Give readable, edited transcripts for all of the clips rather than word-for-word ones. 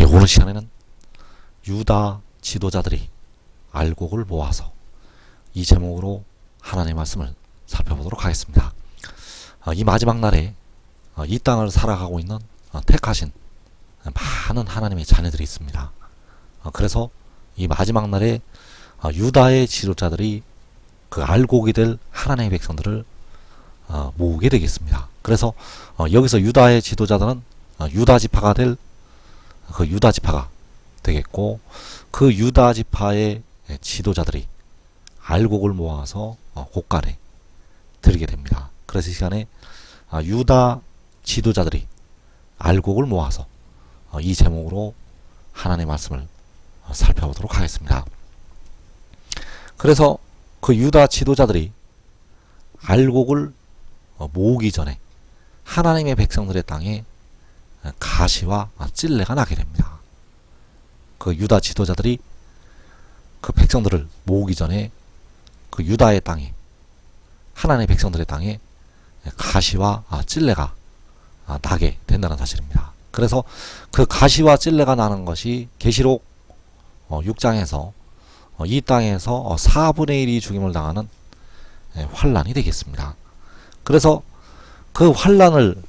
오늘 시간에는 유다 지도자들이 알곡을 모아서 이 제목으로 하나님의 말씀을 살펴보도록 하겠습니다. 이 마지막 날에 이 땅을 살아가고 있는 택하신 많은 하나님의 자녀들이 있습니다. 그래서 이 마지막 날에 유다의 지도자들이 그 알곡이 될 하나님의 백성들을 모으게 되겠습니다. 그래서 여기서 유다의 지도자들은 유다 지파가 될 그 유다 지파가 되겠고, 그 유다 지파의 지도자들이 알곡을 모아서 곳간에 드리게 됩니다. 그래서 이 시간에 유다 지도자들이 알곡을 모아서 이 제목으로 하나님의 말씀을 살펴보도록 하겠습니다. 그래서 그 유다 지도자들이 알곡을 모으기 전에 하나님의 백성들의 땅에 가시와 찔레가 나게 됩니다. 그 유다 지도자들이 그 백성들을 모으기 전에 그 유다의 땅에, 하나님의 백성들의 땅에 가시와 찔레가 나게 된다는 사실입니다. 그래서 그 가시와 찔레가 나는 것이 계시록 6장에서 이 땅에서 4분의 1이 죽임을 당하는 환란이 되겠습니다. 그래서 그 환란을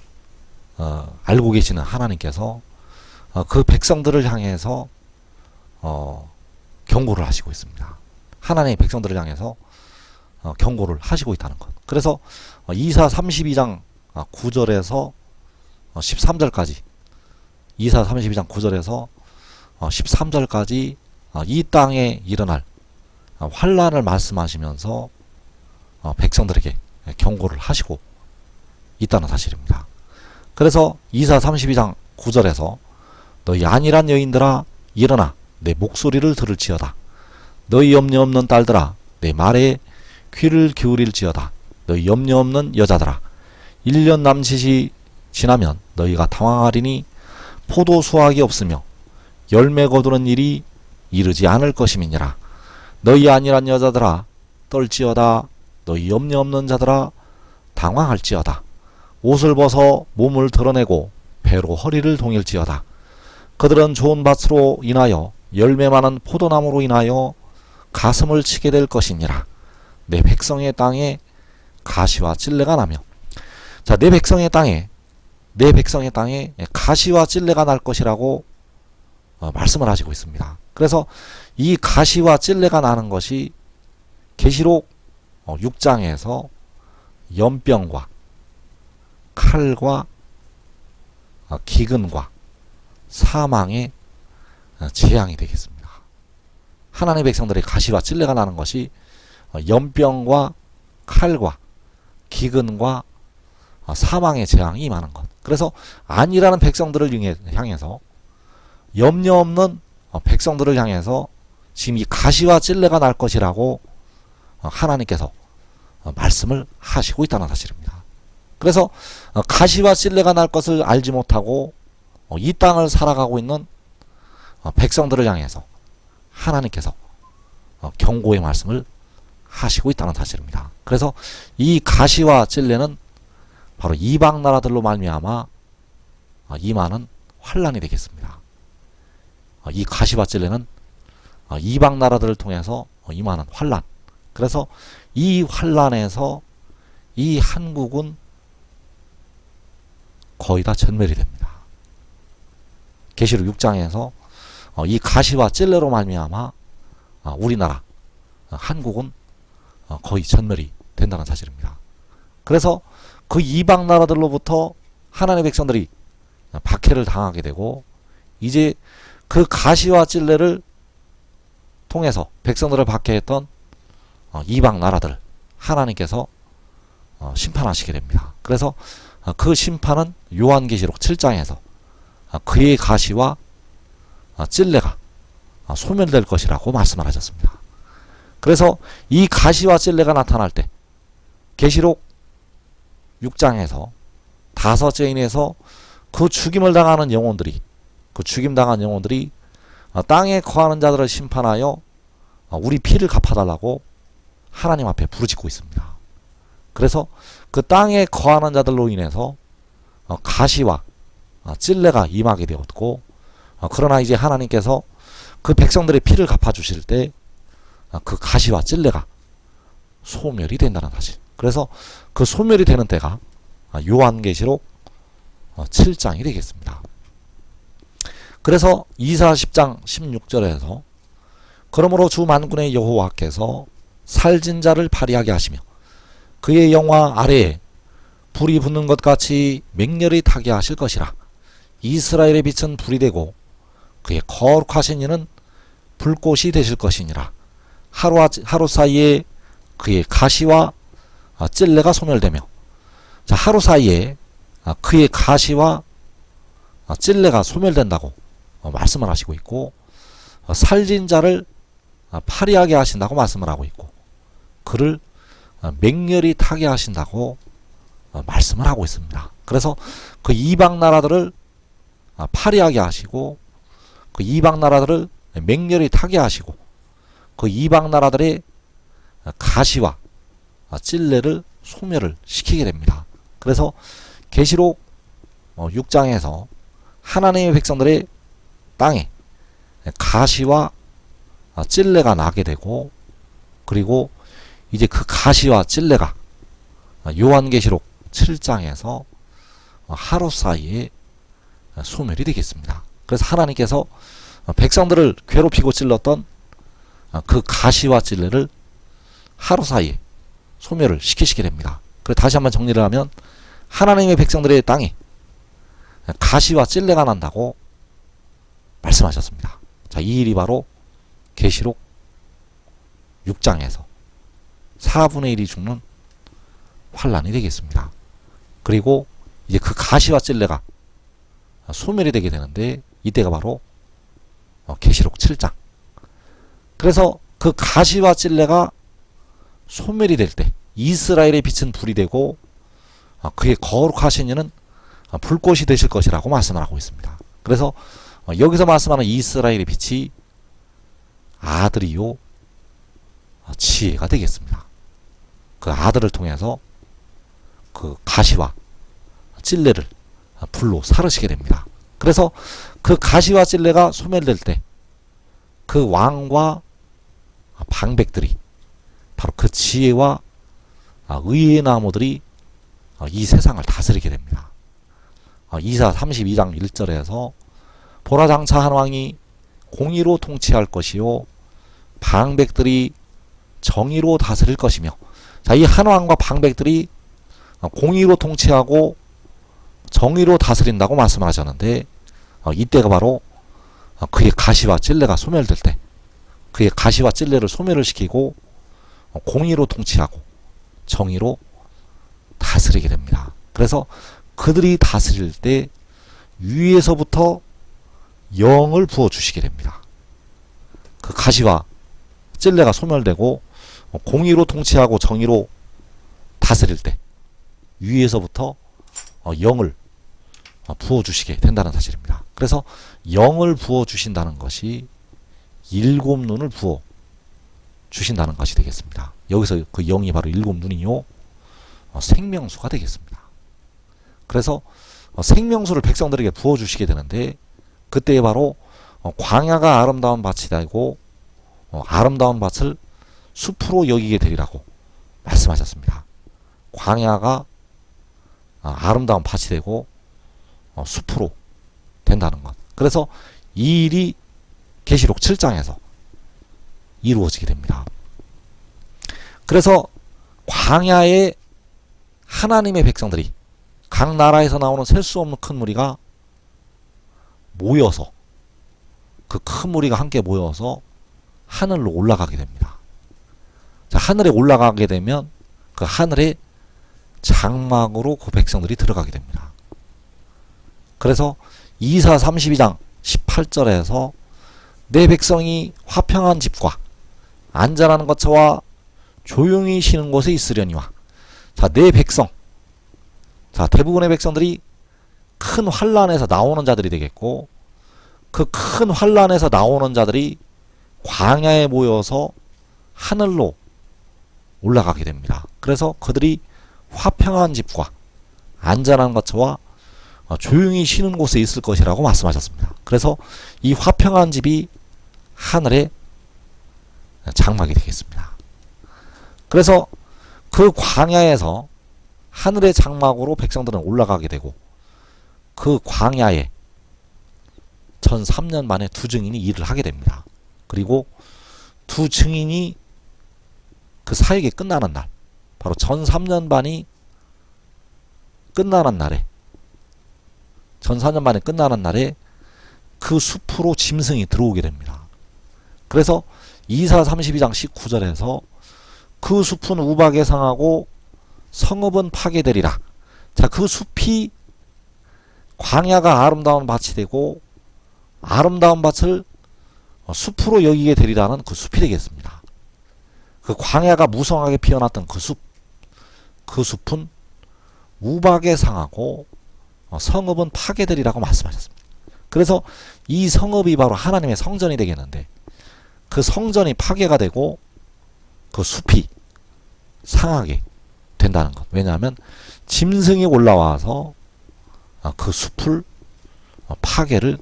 알고 계시는 하나님께서 그 백성들을 향해서 경고를 하시고 있습니다. 하나님의 백성들을 향해서 경고를 하시고 있다는 것. 그래서 이사 32장 9절에서 13절까지, 이사 32장 9절에서 13절까지 이 땅에 일어날 환란을 말씀하시면서 백성들에게 경고를 하시고 있다는 사실입니다. 그래서 이사 32장 9절에서 너희 안일한 여인들아 일어나 내 목소리를 들을지어다. 너희 염려 없는 딸들아 내 말에 귀를 기울일지어다. 너희 염려 없는 여자들아 1년 남짓이 지나면 너희가 당황하리니 포도 수확이 없으며 열매 거두는 일이 이르지 않을 것임이니라. 너희 안일한 여자들아 떨지어다. 너희 염려 없는 자들아 당황할지어다. 옷을 벗어 몸을 드러내고 배로 허리를 동일지어다. 그들은 좋은 밭으로 인하여 열매 많은 포도나무로 인하여 가슴을 치게 될 것이니라. 내 백성의 땅에 가시와 찔레가 나며, 자, 내 백성의 땅에 가시와 찔레가 날 것이라고 말씀을 하시고 있습니다. 그래서 이 가시와 찔레가 나는 것이 계시록 6장에서 연병과 칼과 기근과 사망의 재앙이 되겠습니다. 하나님의 백성들의 가시와 찔레가 나는 것이 연병과 칼과 기근과 사망의 재앙이 임하는 것. 그래서 안일하는 백성들을 향해서, 염려 없는 백성들을 향해서 지금 이 가시와 찔레가 날 것이라고 하나님께서 말씀을 하시고 있다는 사실입니다. 그래서 가시와 찔레가 날 것을 알지 못하고 이 땅을 살아가고 있는 백성들을 향해서 하나님께서 경고의 말씀을 하시고 있다는 사실입니다. 그래서 이 가시와 찔레는 바로 이방 나라들로 말미암아 임하는 환란이 되겠습니다. 이 가시와 찔레는 이방 나라들을 통해서 임하는 환란. 그래서 이 환란에서 이 한국은 거의 다 전멸이 됩니다. 계시록 6장에서 이 가시와 찔레로 말미암아 우리나라 한국은 거의 전멸이 된다는 사실입니다. 그래서 그 이방 나라들로부터 하나님의 백성들이 박해를 당하게 되고, 이제 그 가시와 찔레를 통해서 백성들을 박해했던 이방 나라들 하나님께서 심판하시게 됩니다. 그래서 그 심판은 요한계시록 7장에서 그의 가시와 찔레가 소멸될 것이라고 말씀을 하셨습니다. 그래서 이 가시와 찔레가 나타날 때 계시록 6장에서 5죄인에서 그 죽임을 당하는 영혼들이, 그 죽임당한 영혼들이 땅에 거하는 자들을 심판하여 우리 피를 갚아달라고 하나님 앞에 부르짖고 있습니다. 그래서 그 땅에 거하는 자들로 인해서 가시와 찔레가 임하게 되었고, 그러나 이제 하나님께서 그 백성들의 피를 갚아주실 때 그 가시와 찔레가 소멸이 된다는 사실. 그래서 그 소멸이 되는 때가 요한계시록 7장이 되겠습니다. 그래서 이사 10장 16절에서 그러므로 주 만군의 여호와께서 살진 자를 파리하게 하시며 그의 영화 아래에 불이 붙는 것 같이 맹렬히 타게 하실 것이라. 이스라엘의 빛은 불이 되고 그의 거룩하신 이는 불꽃이 되실 것이니라. 하루 사이에 그의 가시와 찔레가 소멸되며, 자, 하루 사이에 그의 가시와 찔레가 소멸된다고 말씀을 하시고 있고, 살진 자를 파리하게 하신다고 말씀을 하고 있고, 그를 맹렬히 타게 하신다고 말씀을 하고 있습니다. 그래서 그 이방 나라들을 파리하게 하시고, 그 이방 나라들을 맹렬히 타게 하시고, 그 이방 나라들의 가시와 찔레를 소멸을 시키게 됩니다. 그래서 계시록 6장에서 하나님의 백성들의 땅에 가시와 찔레가 나게 되고, 그리고 이제 그 가시와 찔레가 요한계시록 7장에서 하루 사이에 소멸이 되겠습니다. 그래서 하나님께서 백성들을 괴롭히고 찔렀던 그 가시와 찔레를 하루 사이에 소멸을 시키시게 됩니다. 그래서 다시 한번 정리를 하면 하나님의 백성들의 땅에 가시와 찔레가 난다고 말씀하셨습니다. 자, 이 일이 바로 계시록 6장에서 4분의 1이 죽는 환란이 되겠습니다. 그리고 이제 그 가시와 찔레가 소멸이 되게 되는데, 이때가 바로 계시록 7장. 그래서 그 가시와 찔레가 소멸이 될 때 이스라엘의 빛은 불이 되고 그의 거룩하신 이는 불꽃이 되실 것이라고 말씀을 하고 있습니다. 그래서 여기서 말씀하는 이스라엘의 빛이 아들이요 지혜가 되겠습니다. 그 아들을 통해서 그 가시와 찔레를 불로 사르시게 됩니다. 그래서 그 가시와 찔레가 소멸될 때 그 왕과 방백들이, 바로 그 지혜와 의의 나무들이 이 세상을 다스리게 됩니다. 이사 32장 1절에서 보라, 장차 한 왕이 공의로 통치할 것이요 방백들이 정의로 다스릴 것이며, 자, 이 한 왕과 방백들이 공의로 통치하고 정의로 다스린다고 말씀하셨는데, 이때가 바로 그의 가시와 찔레가 소멸될 때, 그의 가시와 찔레를 소멸을 시키고 공의로 통치하고 정의로 다스리게 됩니다. 그래서 그들이 다스릴 때 위에서부터 영을 부어주시게 됩니다. 그 가시와 찔레가 소멸되고 공의로 통치하고 정의로 다스릴 때 위에서부터 영을 부어주시게 된다는 사실입니다. 그래서 영을 부어주신다는 것이 7눈을 부어주신다는 것이 되겠습니다. 여기서 그 영이 바로 7눈이요 생명수가 되겠습니다. 그래서 생명수를 백성들에게 부어주시게 되는데, 그때에 바로 광야가 아름다운 밭이 되고 아름다운 밭을 숲으로 여기게 되리라고 말씀하셨습니다. 광야가 아름다운 밭이 되고 숲으로 된다는 것. 그래서 이 일이 계시록 7장에서 이루어지게 됩니다. 그래서 광야에 하나님의 백성들이, 각 나라에서 나오는 셀 수 없는 큰 무리가 모여서, 그 큰 무리가 함께 모여서 하늘로 올라가게 됩니다. 자, 하늘에 올라가게 되면 그 하늘에 장막으로 그 백성들이 들어가게 됩니다. 그래서 이사 32장 18절에서 내 백성이 화평한 집과 안전한 거처와 조용히 쉬는 곳에 있으려니와. 자, 내 백성, 자, 대부분의 백성들이 큰 환란에서 나오는 자들이 되겠고, 그 큰 환란에서 나오는 자들이 광야에 모여서 하늘로 올라가게 됩니다. 그래서 그들이 화평한 집과 안전한 거처와 조용히 쉬는 곳에 있을 것이라고 말씀하셨습니다. 그래서 이 화평한 집이 하늘의 장막이 되겠습니다. 그래서 그 광야에서 하늘의 장막으로 백성들은 올라가게 되고 그 광야에 전 3년 만에 두 증인이 일을 하게 됩니다. 그리고 두 증인이 그 사역이 끝나는 날, 바로 전 3년 반이 끝나는 날에, 전 4년 만에 끝나는 날에 그 숲으로 짐승이 들어오게 됩니다. 그래서 이사 32장 19절에서 그 숲은 우박에 상하고 성읍은 파괴되리라. 자, 그 숲이 광야가 아름다운 밭이 되고 아름다운 밭을 숲으로 여기게 되리라는 그 숲이 되겠습니다. 그 광야가 무성하게 피어났던 그 숲, 그 숲은 우박에 상하고 성읍은 파괴되리라고 말씀하셨습니다. 그래서 이 성읍이 바로 하나님의 성전이 되겠는데 그 성전이 파괴가 되고 그 숲이 상하게 된다는 것. 왜냐하면 짐승이 올라와서 그 숲을 파괴를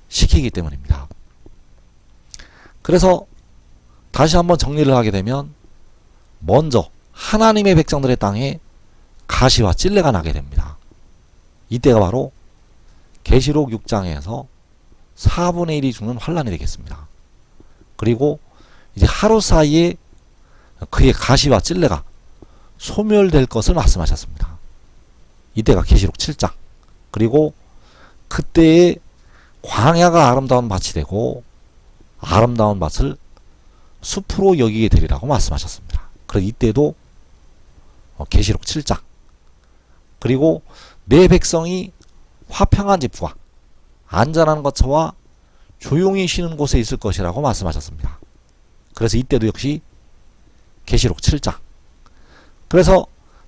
시키기 때문입니다. 그래서 다시 한번 정리를 하게 되면 먼저 하나님의 백성들의 땅에 가시와 찔레가 나게 됩니다. 이때가 바로 계시록 6장에서 4분의 1이 죽는 환란이 되겠습니다. 그리고 이제 하루 사이에 그의 가시와 찔레가 소멸될 것을 말씀하셨습니다. 이때가 계시록 7장. 그리고 그때에 광야가 아름다운 밭이 되고 아름다운 밭을 숲으로 여기게 되리라고 말씀하셨습니다. 그리고 이때도 계시록 7장. 그리고 내 백성이 화평한 집과 안전한 거처와 조용히 쉬는 곳에 있을 것이라고 말씀하셨습니다. 그래서 이때도 역시 계시록 7장. 그래서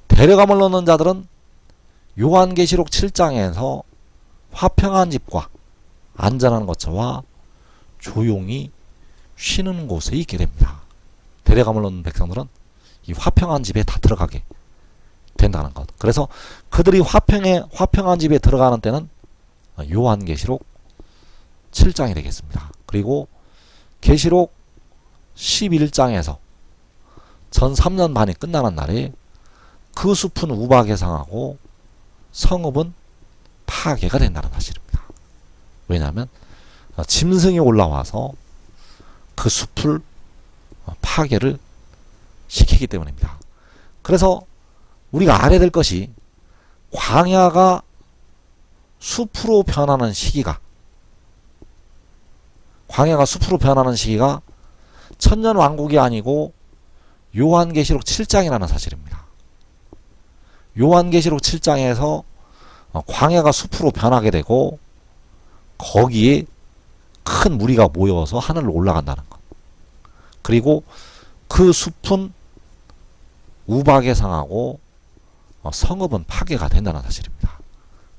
데려감을 넣는 자들은 요한계시록 7장에서 화평한 집과 안전한 거처와 조용히 쉬는 곳에 있게 됩니다. 데려감을 넣는 백성들은 이 화평한 집에 다 들어가게 된다는 것. 그래서 그들이 화평한 집에 들어가는 때는 요한계시록 7장이 되겠습니다. 그리고 계시록 11장에서 전 3년 반이 끝나는 날에 그 숲은 우박에 상하고 성읍은 파괴가 된다는 사실입니다. 왜냐하면 짐승이 올라와서 그 숲을 파괴를 시키기 때문입니다. 그래서 우리가 알아야 될 것이 광야가 숲으로 변하는 시기가 천년왕국이 아니고 요한계시록 7장이라는 사실입니다. 요한계시록 7장에서 광야가 숲으로 변하게 되고 거기에 큰 무리가 모여서 하늘로 올라간다는 것. 그리고 그 숲은 우박에 상하고 성읍은 파괴가 된다는 사실입니다.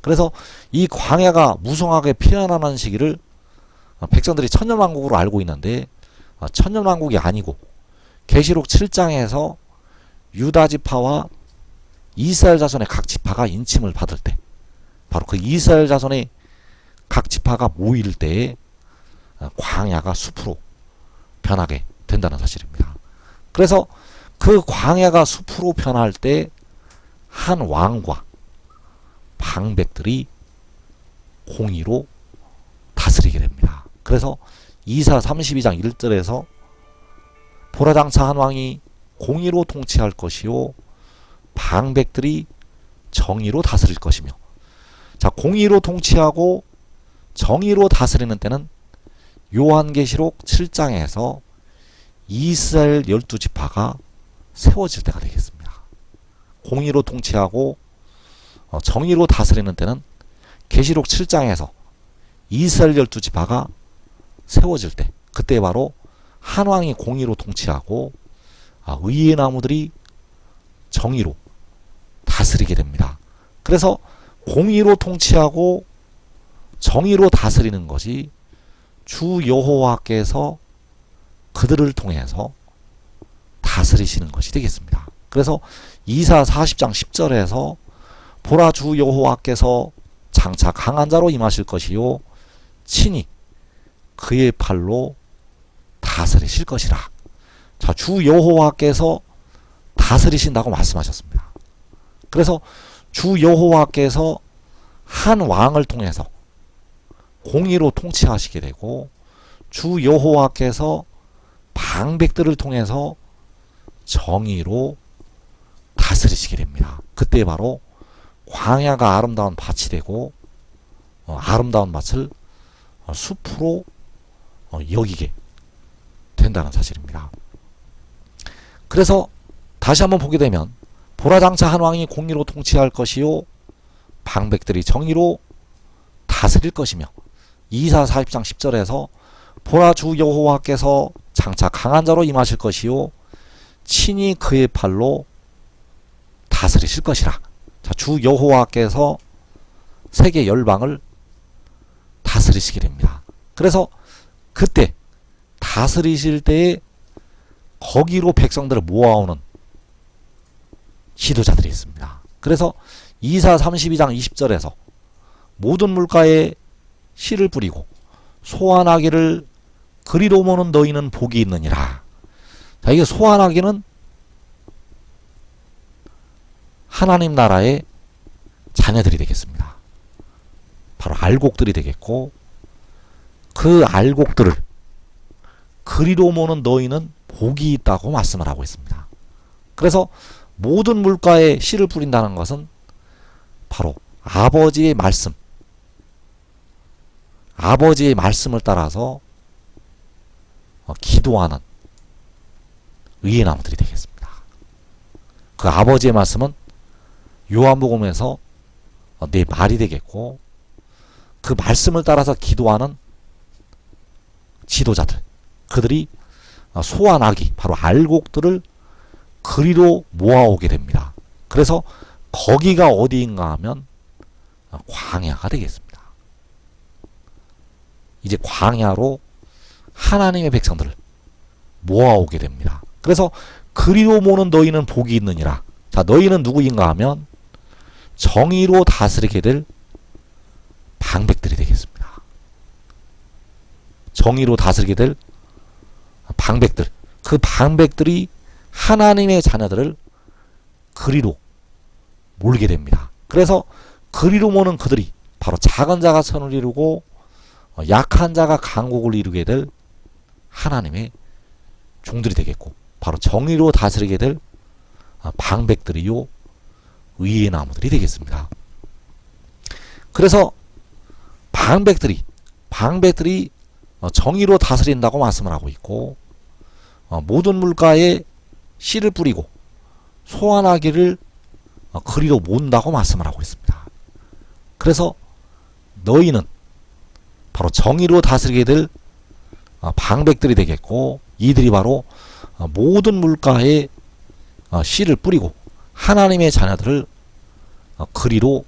그래서 이 광야가 무성하게 피어나는 시기를 백성들이 천년왕국으로 알고 있는데 천년왕국이 아니고 계시록 7장에서 유다 지파와 이스라엘 자손의 각 지파가 인침을 받을 때 바로 그 이스라엘 자손의 각 지파가 모일 때에 광야가 숲으로 변하게 된다는 사실입니다. 그래서 그 광야가 숲으로 변할 때 한 왕과 방백들이 공의로 다스리게 됩니다. 그래서 이사 32장 1절에서 보라장차 한 왕이 공의로 통치할 것이요 방백들이 정의로 다스릴 것이며, 자, 공의로 통치하고 정의로 다스리는 때는 요한계시록 7장에서 이스라엘 12지파가 세워질 때가 되겠습니다. 공의로 통치하고 정의로 다스리는 때는 계시록 7장에서 이스라엘 12지파가 세워질 때, 그때 바로 한 왕이 공의로 통치하고 의의 나무들이 정의로 다스리게 됩니다. 그래서 공의로 통치하고 정의로 다스리는 것이 주 여호와께서 그들을 통해서 다스리시는 것이 되겠습니다. 그래서 이사 40장 10절에서 보라 주 여호와께서 장차 강한 자로 임하실 것이요 친히 그의 팔로 다스리실 것이라. 자, 주 여호와께서 다스리신다고 말씀하셨습니다. 그래서 주 여호와께서 한 왕을 통해서 공의로 통치하시게 되고, 주 여호와께서 방백들을 통해서 정의로 다스리시게 됩니다. 그때 바로 광야가 아름다운 밭이 되고, 아름다운 밭을 숲으로 여기게 된다는 사실입니다. 그래서 다시 한번 보게 되면, 보라 장차 한 왕이 공의로 통치할 것이요 방백들이 정의로 다스릴 것이며, 이사 40장 10절에서 보라 주 여호와께서 장차 강한 자로 임하실 것이요 친히 그의 팔로 다스리실 것이라. 자, 주 여호와께서 세계 열방을 다스리시게 됩니다. 그래서 그때 다스리실 때에 거기로 백성들을 모아오는 지도자들이 있습니다. 그래서 이사 32장 20절에서 모든 물가에 씨를 뿌리고 소환하기를 그리로 모는 너희는 복이 있느니라. 자, 이게 소환하기는 하나님 나라의 자녀들이 되겠습니다. 바로 알곡들이 되겠고, 그 알곡들을 그리로 모는 너희는 복이 있다고 말씀을 하고 있습니다. 그래서 모든 물가에 씨를 뿌린다는 것은 바로 아버지의 말씀, 아버지의 말씀을 따라서 기도하는 의의 나무들이 되겠습니다. 그 아버지의 말씀은 요한복음에서 내 말이 되겠고, 그 말씀을 따라서 기도하는 지도자들, 그들이 소환하기, 바로 알곡들을 그리로 모아오게 됩니다. 그래서 거기가 어디인가 하면 광야가 되겠습니다. 이제 광야로 하나님의 백성들을 모아오게 됩니다. 그래서 그리로 모는 너희는 복이 있느니라. 자, 너희는 누구인가 하면 정의로 다스리게 될 방백들이 되겠습니다. 정의로 다스리게 될 방백들, 그 방백들이 하나님의 자녀들을 그리로 몰게 됩니다. 그래서 그리로 모는 그들이 바로 작은 자가 선을 이루고 약한 자가 강국을 이루게 될 하나님의 종들이 되겠고, 바로 정의로 다스리게 될 방백들이요 의의 나무들이 되겠습니다. 그래서 방백들이 정의로 다스린다고 말씀을 하고 있고, 모든 물가에 씨를 뿌리고 소환하기를 그리로 모은다고 말씀을 하고 있습니다. 그래서 너희는 바로 정의로 다스리게 될 방백들이 되겠고, 이들이 바로 모든 물가에 씨를 뿌리고 하나님의 자녀들을 그리로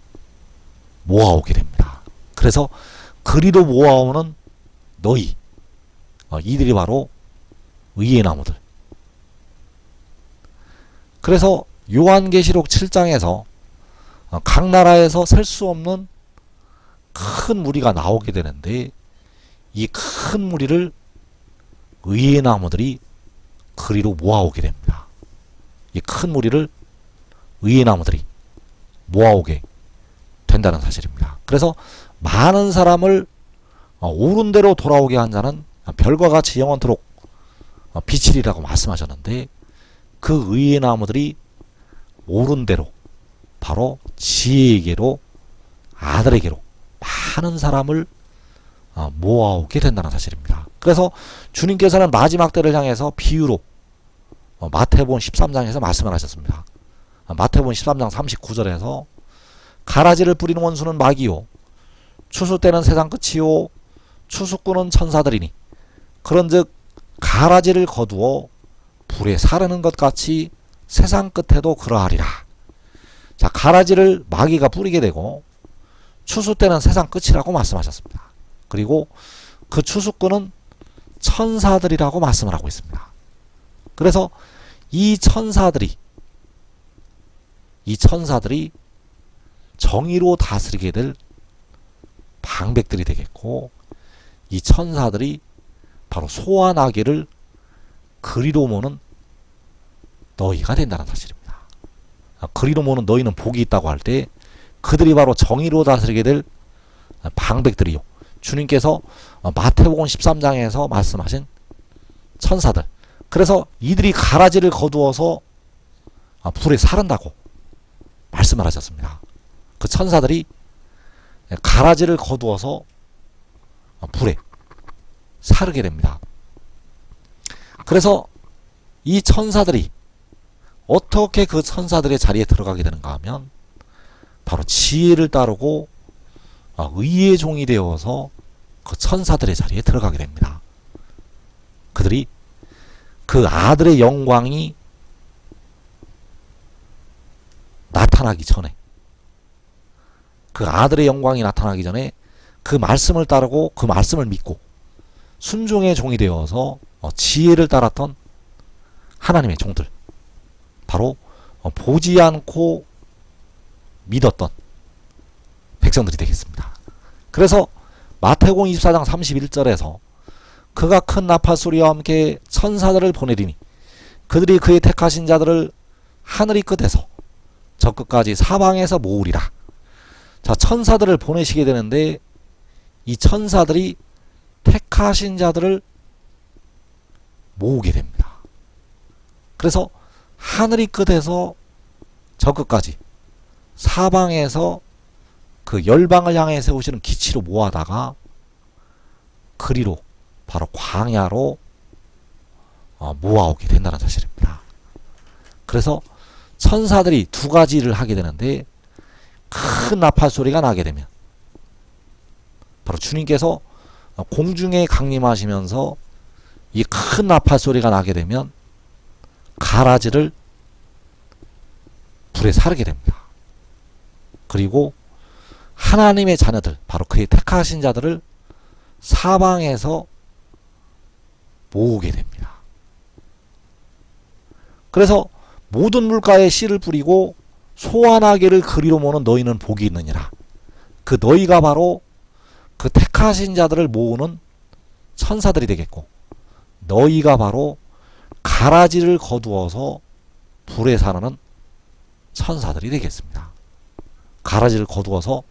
모아오게 됩니다. 그래서 그리로 모아오는 너희, 이들이 바로 의의 나무들. 그래서 요한계시록 7장에서 각 나라에서 셀 수 없는 큰 무리가 나오게 되는데, 이 큰 무리를 의의 나무들이 그리로 모아오게 됩니다. 이 큰 무리를 의의 나무들이 모아오게 된다는 사실입니다. 그래서 많은 사람을 옳은 대로 돌아오게 한 자는 별과 같이 영원토록 빛이리라고 말씀하셨는데, 그 의의 나무들이 옳은 대로 바로 지혜에게로, 아들에게로 많은 사람을 모아오게 된다는 사실입니다. 그래서 주님께서는 마지막 때를 향해서 비유로 마태복음 13장에서 말씀을 하셨습니다. 마태복음 13장 39절에서 가라지를 뿌리는 원수는 마귀요 추수 때는 세상 끝이요 추수꾼은 천사들이니 그런즉 가라지를 거두어 불에 사르는 것 같이 세상 끝에도 그러하리라. 자, 가라지를 마귀가 뿌리게 되고 추수 때는 세상 끝이라고 말씀하셨습니다. 그리고 그 추수꾼은 천사들이라고 말씀을 하고 있습니다. 그래서 이 천사들이 정의로 다스리게 될 방백들이 되겠고, 이 천사들이 바로 소환하기를 그리로 모는 너희가 된다는 사실입니다. 그리로 모는 너희는 복이 있다고 할 때 그들이 바로 정의로 다스리게 될 방백들이요. 주님께서 마태복음 13장에서 말씀하신 천사들. 그래서 이들이 가라지를 거두어서 불에 사른다고 말씀을 하셨습니다. 그 천사들이 가라지를 거두어서 불에 사르게 됩니다. 그래서 이 천사들이 어떻게 그 천사들의 자리에 들어가게 되는가 하면 바로 지혜를 따르고 의의 종이 되어서 그 천사들의 자리에 들어가게 됩니다. 그들이 그 아들의 영광이 나타나기 전에, 그 아들의 영광이 나타나기 전에 그 말씀을 따르고 그 말씀을 믿고 순종의 종이 되어서 지혜를 따랐던 하나님의 종들, 바로 보지 않고 믿었던 백성들이 되겠습니다. 그래서 마태복음 24장 31절에서 그가 큰 나팔 소리와 함께 천사들을 보내리니 그들이 그의 택하신 자들을 하늘이 끝에서 저 끝까지 사방에서 모으리라. 자, 천사들을 보내시게 되는데 이 천사들이 택하신 자들을 모으게 됩니다. 그래서 하늘이 끝에서 저 끝까지 사방에서 그 열방을 향해 세우시는 기치로 모아다가 그리로 바로 광야로 모아오게 된다는 사실입니다. 그래서 천사들이 두 가지를 하게 되는데, 큰 나팔 소리가 나게 되면 바로 주님께서 공중에 강림하시면서 이 큰 나팔 소리가 나게 되면 가라지를 불에 사르게 됩니다. 그리고 하나님의 자녀들, 바로 그의 택하신 자들을 사방에서 모으게 됩니다. 그래서 모든 물가에 씨를 뿌리고 소환하기를 그리로 모는 너희는 복이 있느니라. 그 너희가 바로 그 택하신 자들을 모으는 천사들이 되겠고, 너희가 바로 가라지를 거두어서 불에 사르는 천사들이 되겠습니다. 가라지를 거두어서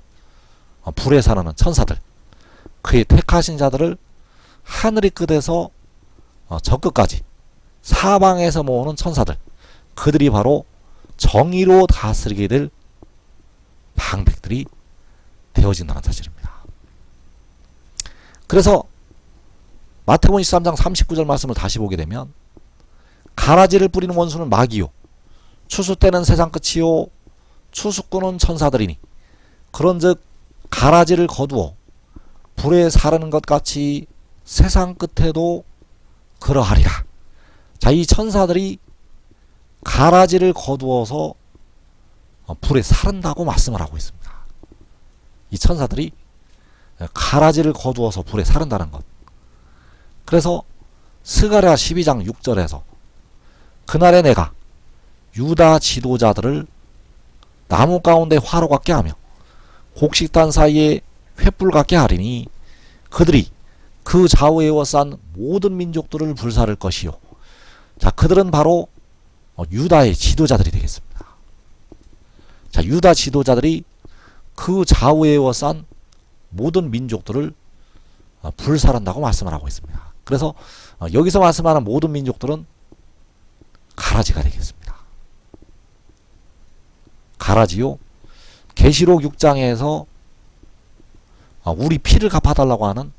불에 사르는 천사들, 그의 택하신 자들을 하늘의 끝에서 저 끝까지 사방에서 모으는 천사들, 그들이 바로 정의로 다스리게 될 방백들이 되어진다는 사실입니다. 그래서 마태복음 23장 39절 말씀을 다시 보게 되면 가라지를 뿌리는 원수는 마귀요 추수 때는 세상 끝이요 추수꾼은 천사들이니 그런즉 가라지를 거두어 불에 사르는 것 같이 세상 끝에도 그러하리라. 자, 이 천사들이 가라지를 거두어서 불에 사른다고 말씀을 하고 있습니다. 이 천사들이 가라지를 거두어서 불에 사른다는 것. 그래서 스가랴 12장 6절에서 그날에 내가 유다 지도자들을 나무 가운데 화로 같게 하며 곡식단 사이에 횃불 같게 하리니 그들이 그 좌우에 에워싼 모든 민족들을 불사를 것이요. 자, 그들은 바로 유다의 지도자들이 되겠습니다. 자, 유다 지도자들이 그 좌우에 에워싼 모든 민족들을 불살한다고 말씀을 하고 있습니다. 그래서 여기서 말씀하는 모든 민족들은 가라지가 되겠습니다. 가라지요. 계시록 6장에서 우리 피를 갚아달라고 하는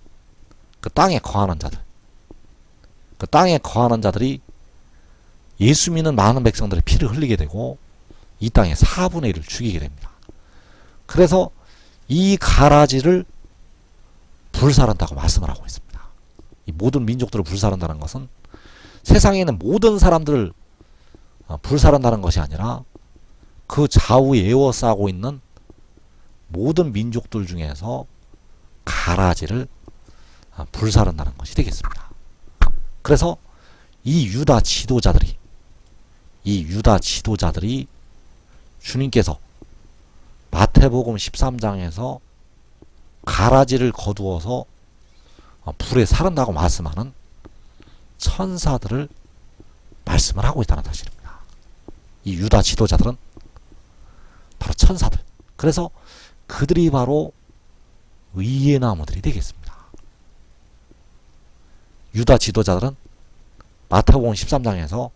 그 땅에 거하는 자들, 그 땅에 거하는 자들이 예수 믿는 많은 백성들의 피를 흘리게 되고 이 땅의 4분의 1을 죽이게 됩니다. 그래서 이 가라지를 불살한다고 말씀을 하고 있습니다. 이 모든 민족들을 불살한다는 것은 세상에 있는 모든 사람들을 불살한다는 것이 아니라 그 좌우에 에워싸고 있는 모든 민족들 중에서 가라지를 불살한다는 것이 되겠습니다. 그래서 이 유다 지도자들이 주님께서 마태복음 13장에서 가라지를 거두어서 불에 사른다고 말씀하는 천사들을 말씀을 하고 있다는 사실입니다. 이 유다 지도자들은 바로 천사들. 그래서 그들이 바로 의의 나무들이 되겠습니다. 유다 지도자들은 마태복음 13장에서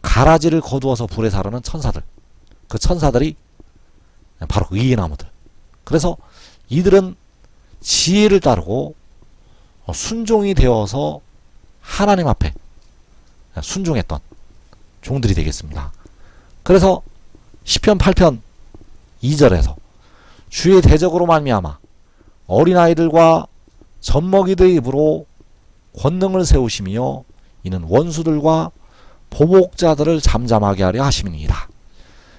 가라지를 거두어서 불에 사르는 천사들, 그 천사들이 바로 의의 나무들. 그래서 이들은 지혜를 따르고 순종이 되어서 하나님 앞에 순종했던 종들이 되겠습니다. 그래서 시편 8편 2절에서 주의 대적으로 말미암아 어린아이들과 젖먹이들의 입으로 권능을 세우시며 이는 원수들과 보복자들을 잠잠하게 하려 하심이니이다.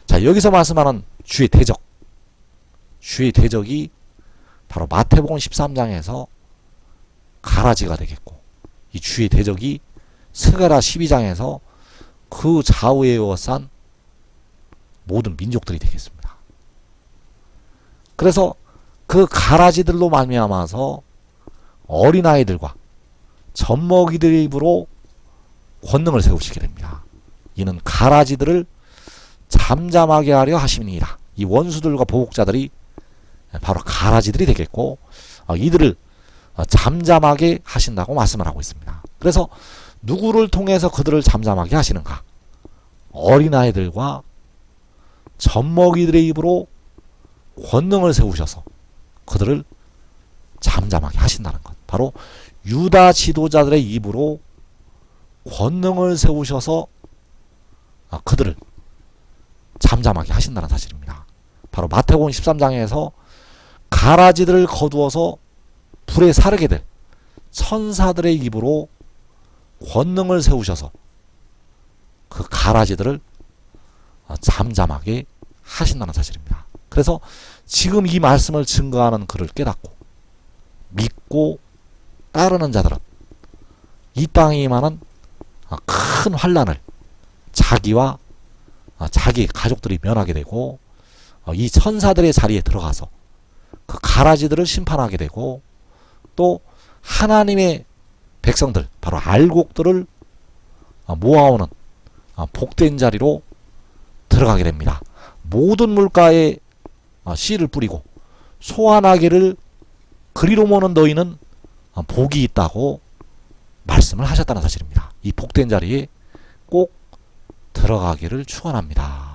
자, 여기서 말씀하는 주의 대적, 주의 대적이 바로 마태복음 13장에서 가라지가 되겠고, 이 주의 대적이 스가랴 12장에서 그 좌우에 에워싼 모든 민족들이 되겠습니다. 그래서 그 가라지들로 말미암아서 어린아이들과 젖먹이들의 입으로 권능을 세우시게 됩니다. 이는 가라지들을 잠잠하게 하려 하심이니이다. 이 원수들과 보복자들이 바로 가라지들이 되겠고, 이들을 잠잠하게 하신다고 말씀을 하고 있습니다. 그래서 누구를 통해서 그들을 잠잠하게 하시는가? 어린아이들과 젖먹이들의 입으로 권능을 세우셔서 그들을 잠잠하게 하신다는 것. 바로 유다 지도자들의 입으로 권능을 세우셔서 그들을 잠잠하게 하신다는 사실입니다. 바로 마태복음 13장에서 가라지들을 거두어서 불에 사르게 될 천사들의 입으로 권능을 세우셔서 그 가라지들을 잠잠하게 하신다는 사실입니다. 그래서 지금 이 말씀을 증거하는 그를 깨닫고 믿고 따르는 자들은 이 땅에 임하는 큰 환난을 자기와 자기 가족들이 면하게 되고, 이 천사들의 자리에 들어가서 그 가라지들을 심판하게 되고, 또 하나님의 백성들, 바로 알곡들을 모아오는 복된 자리로 들어가게 됩니다. 모든 물가에 씨를 뿌리고 소환하기를 그리로 모는 너희는 복이 있다고 말씀을 하셨다는 사실입니다. 이 복된 자리에 꼭 들어가기를 축원합니다.